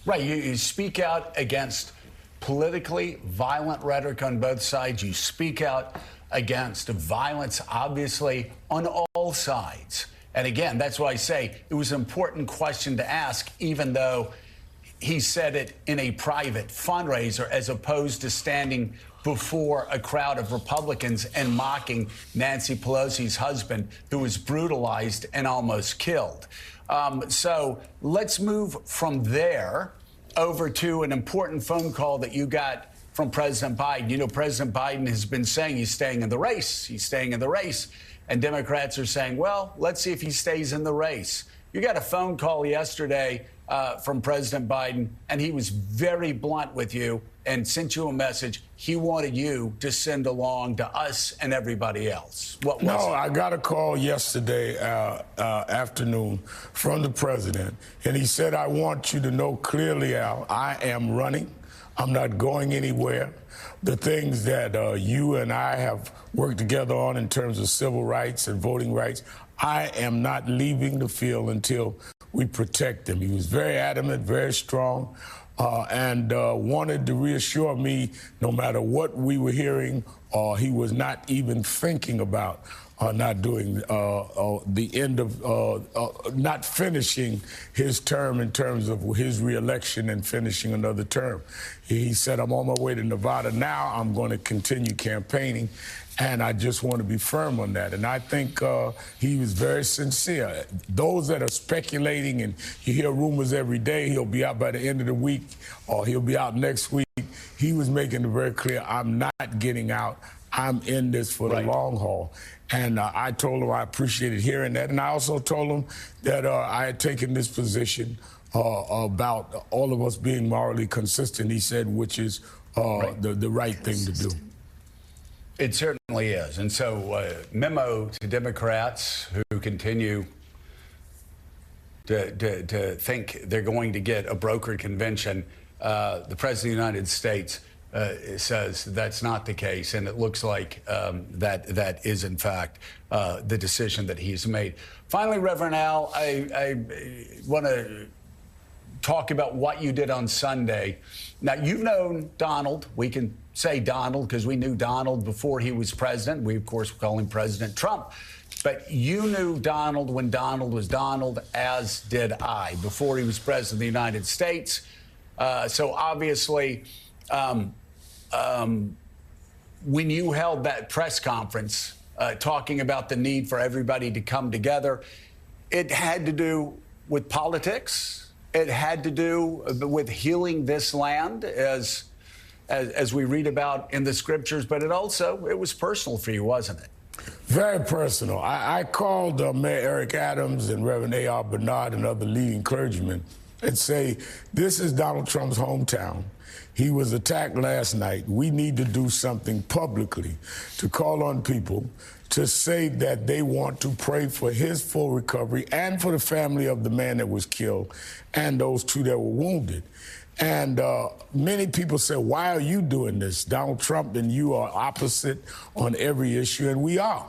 Right. You speak out against politically violent rhetoric on both sides. You speak out against violence, obviously, on all sides. And again, that's why I say it was an important question to ask, even though he said it in a private fundraiser, as opposed to standing before a crowd of Republicans and mocking Nancy Pelosi's husband, who was brutalized and almost killed. So let's move from there over to an important phone call that you got from President Biden. You know, President Biden has been saying he's staying in the race. He's staying in the race. And Democrats are saying, well, let's see if he stays in the race. You got a phone call yesterday from President Biden, and he was very blunt with you and sent you a message he wanted you to send along to us and everybody else. What was it? I got a call yesterday afternoon from the president, and he said, I want you to know clearly, Al, I am running. I'm not going anywhere. The things that you and I have worked together on in terms of civil rights and voting rights, I am not leaving the field until we protect them. He was very adamant, very strong, and wanted to reassure me no matter what we were hearing, he was not even thinking about not doing the end of not finishing his term in terms of his reelection and finishing another term. He said, I'm on my way to Nevada now. I'm going to continue campaigning. And I just want to be firm on that. And I think he was very sincere. Those that are speculating, and you hear rumors every day, he'll be out by the end of the week or he'll be out next week. He was making it very clear, I'm not getting out. I'm in this for the long haul. And I told him I appreciated hearing that. And I also told him that I had taken this position about all of us being morally consistent, he said, which is the right thing to do. It certainly is. And so memo to Democrats who continue to think they're going to get a brokered convention. The President of the United States says that's not the case. And it looks like that is, in fact, the decision that he's made. Finally, Reverend Al, I want to talk about what you did on Sunday. Now, you've known Donald. We can say Donald because we knew Donald before he was president. We, of course, call him President Trump. But you knew Donald when Donald was Donald, as did I, before he was president of the United States. So obviously, when you held that press conference talking about the need for everybody to come together, it had to do with politics. It had to do with healing this land, as we read about in the scriptures. But it was personal for you, wasn't it? Very personal. I called Mayor Eric Adams and Reverend A.R. Bernard and other leading clergymen and say, this is Donald Trump's hometown. He was attacked last night. We need to do something publicly to call on people to say that they want to pray for his full recovery and for the family of the man that was killed and those two that were wounded. And many people say, why are you doing this? Donald Trump and you are opposite on every issue, and we are.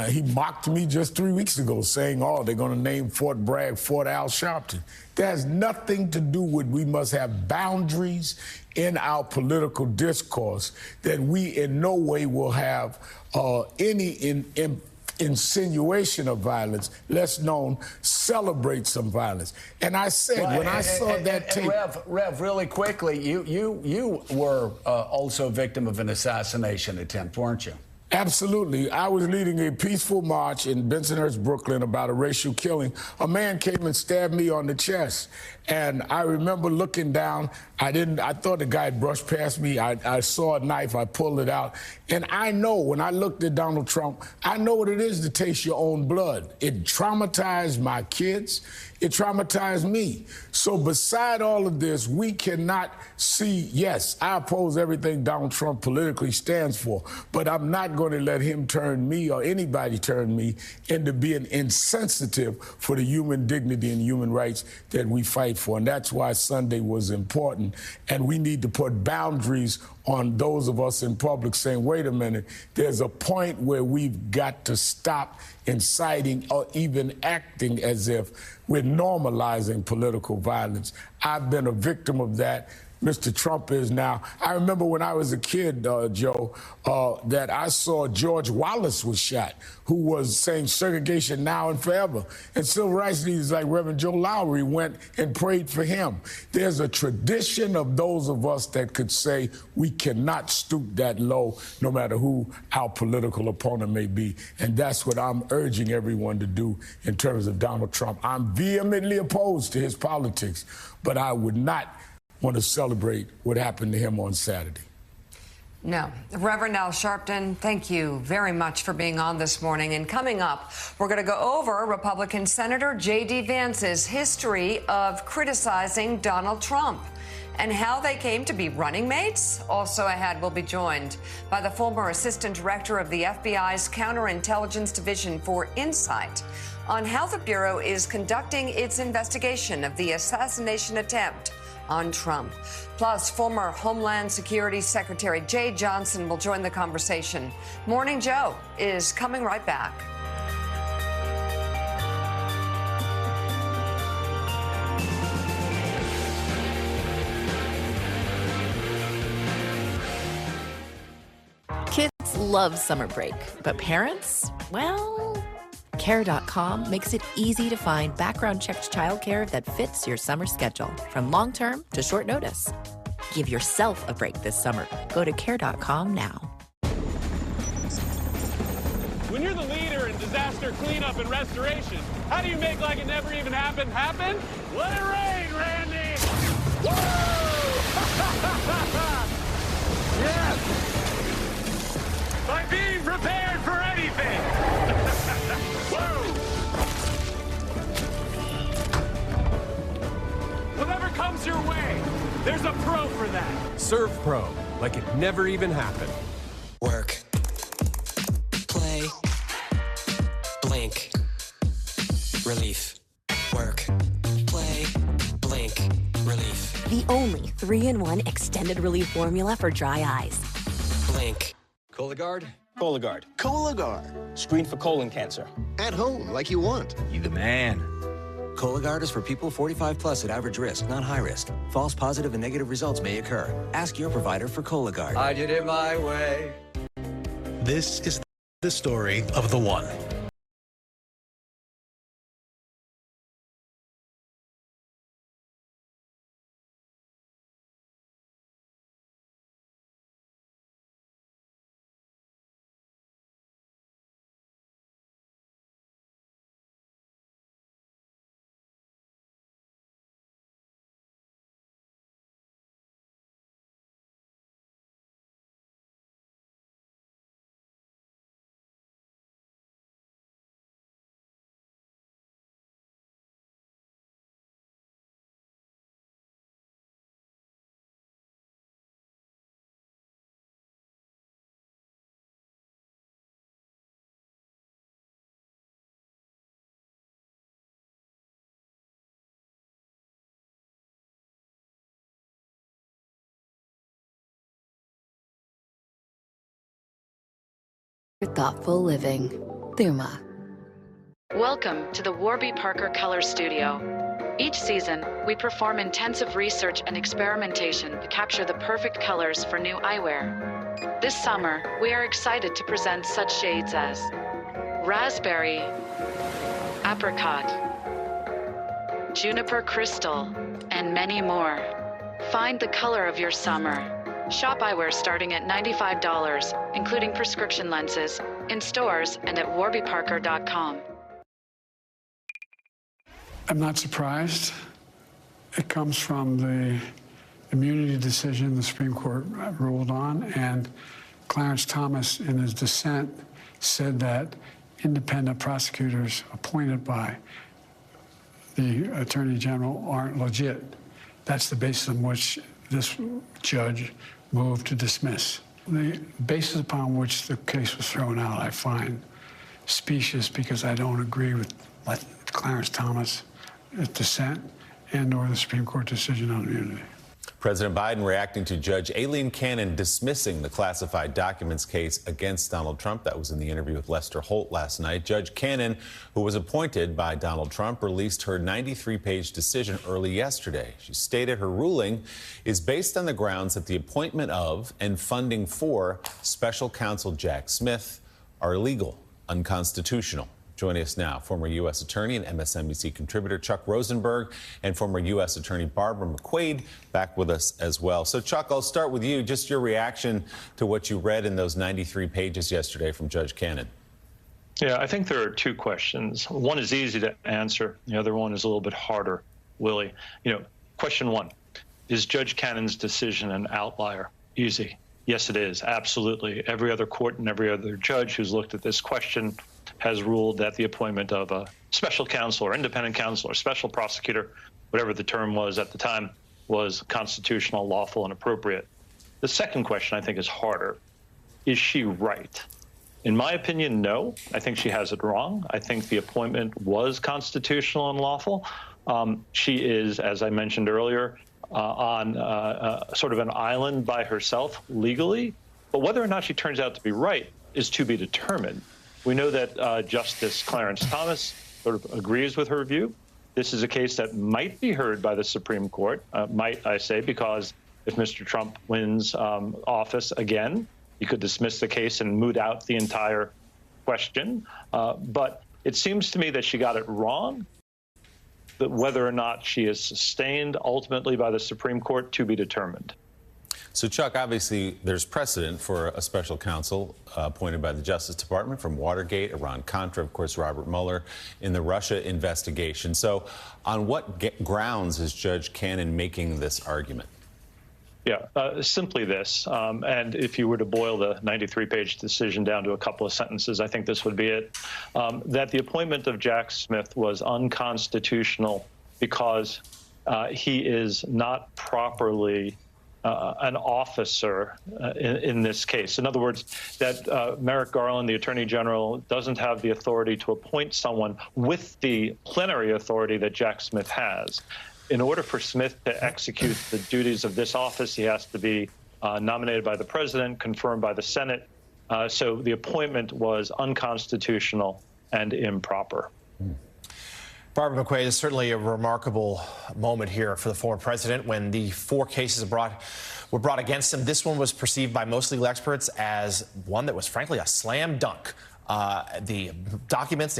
He mocked me just 3 weeks ago saying, they're going to name Fort Bragg Fort Al Sharpton. That has nothing to do with we must have boundaries in our political discourse, that we in no way will have any insinuation of violence, less known, celebrate some violence. And I said, when I saw that tape... Rev, really quickly, you were also a victim of an assassination attempt, weren't you? Absolutely. I was leading a peaceful march in Bensonhurst, Brooklyn, about a racial killing. A man came and stabbed me on the chest. And I remember looking down. I thought the guy had brushed past me. I saw a knife. I pulled it out. And I know, when I looked at Donald Trump, I know what it is to taste your own blood. It traumatized my kids. It traumatized me. So beside all of this, we cannot see, yes, I oppose everything Donald Trump politically stands for, but I'm not going to let him turn me or anybody turn me into being insensitive for the human dignity and human rights that we fight for. And that's why Sunday was important. And we need to put boundaries on those of us in public saying, wait a minute, there's a point where we've got to stop inciting or even acting as if we're normalizing political violence. I've been a victim of that. Mr. Trump is now. I remember when I was a kid, Joe, that I saw George Wallace was shot, who was saying segregation now and forever. And civil rights leaders like Reverend Joe Lowry went and prayed for him. There's a tradition of those of us that could say we cannot stoop that low, no matter who our political opponent may be. And that's what I'm urging everyone to do in terms of Donald Trump. I'm vehemently opposed to his politics, but I would not want to celebrate what happened to him on Saturday. No. Reverend Al Sharpton, thank you very much for being on this morning. And coming up, we're going to go over Republican Senator J.D. Vance's history of criticizing Donald Trump and how they came to be running mates. Also ahead, we'll be joined by the former Assistant Director of the FBI's Counterintelligence Division for Insight on how the Bureau is conducting its investigation of the assassination attempt on Trump. Plus, former Homeland Security Secretary Jay Johnson will join the conversation. Morning Joe is coming right back. Kids love summer break, but parents, well, Care.com makes it easy to find background-checked childcare that fits your summer schedule, from long-term to short notice. Give yourself a break this summer. Go to Care.com now. When you're the leader in disaster cleanup and restoration, how do you make like it never even happened happen? Let it rain, Randy! Woo! Yes! By being prepared for anything! Whatever comes your way, there's a pro for that. Serve Pro, like it never even happened. Work. Play. Blink. Relief. Work. Play. Blink. Relief. The only 3-in-1 extended relief formula for dry eyes. Blink. Cologuard? Cologuard. Cologuard. Screen for colon cancer. At home, like you want. You the man. Cologuard is for people 45 plus at average risk, not high risk. False positive and negative results may occur. Ask your provider for Cologuard. I did it my way. This is the story of the one. Thoughtful living. Thuma. Welcome to the Warby Parker Color Studio. Each season, we perform intensive research and experimentation to capture the perfect colors for new eyewear. This summer, we are excited to present such shades as raspberry, apricot, juniper crystal, and many more. Find the color of your summer. Shop eyewear starting at $95, including prescription lenses, in stores and at warbyparker.com. I'm not surprised. It comes from the immunity decision the Supreme Court ruled on, and Clarence Thomas, in his dissent, said that independent prosecutors appointed by the Attorney General aren't legit. That's the basis on which this judge moved to dismiss. The basis upon which the case was thrown out, I find specious because I don't agree with Clarence Thomas' dissent and/or the Supreme Court decision on immunity. President Biden reacting to Judge Aileen Cannon dismissing the classified documents case against Donald Trump. That was in the interview with Lester Holt last night. Judge Cannon, who was appointed by Donald Trump, released her 93-page decision early yesterday. She stated her ruling is based on the grounds that the appointment of and funding for special counsel Jack Smith are illegal, unconstitutional. Joining us now, former U.S. Attorney and MSNBC contributor Chuck Rosenberg and former U.S. Attorney Barbara McQuade back with us as well. So, Chuck, I'll start with you. Just your reaction to what you read in those 93 pages yesterday from Judge Cannon. Yeah, I think there are two questions. One is easy to answer. The other one is a little bit harder, Willie. Question one, is Judge Cannon's decision an outlier? Easy. Yes, it is. Absolutely. Every other court and every other judge who's looked at this question has ruled that the appointment of a special counsel or independent counsel or special prosecutor, whatever the term was at the time, was constitutional, lawful, and appropriate. The second question, I think, is harder. Is she right? In my opinion, no. I think she has it wrong. I think the appointment was constitutional and lawful. She is, as I mentioned earlier, on sort of an island by herself legally. But whether or not she turns out to be right is to be determined. We know that Justice Clarence Thomas sort of agrees with her view. This is a case that might be heard by the Supreme Court, might I say, because if Mr. Trump wins office again, he could dismiss the case and moot out the entire question. But it seems to me that she got it wrong, that whether or not she is sustained ultimately by the Supreme Court to be determined. So, Chuck, obviously there's precedent for a special counsel appointed by the Justice Department from Watergate, Iran-Contra, of course, Robert Mueller in the Russia investigation. So on what grounds is Judge Cannon making this argument? Yeah, simply this. And if you were to boil the 93-page decision down to a couple of sentences, I think this would be it. That the appointment of Jack Smith was unconstitutional because he is not properly an officer in this case. In other words, that Merrick Garland, the Attorney General, doesn't have the authority to appoint someone with the plenary authority that Jack Smith has. In order for Smith to execute the duties of this office, he has to be nominated by the president, confirmed by the Senate. So the appointment was unconstitutional and improper. Barbara McQuade, is certainly a remarkable moment here for the former president when the 4 cases were brought against him. This one was perceived by most legal experts as one that was, frankly, a slam dunk. The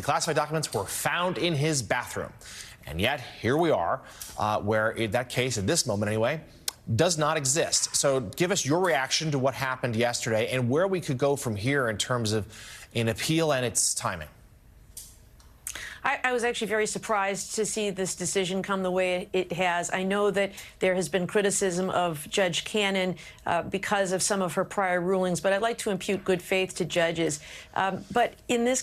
classified documents were found in his bathroom. And yet, here we are, where that case, at this moment anyway, does not exist. So give us your reaction to what happened yesterday and where we could go from here in terms of an appeal and its timing. I was actually very surprised to see this decision come the way it has. I know that there has been criticism of Judge Cannon because of some of her prior rulings, but I'd like to impute good faith to judges. But in this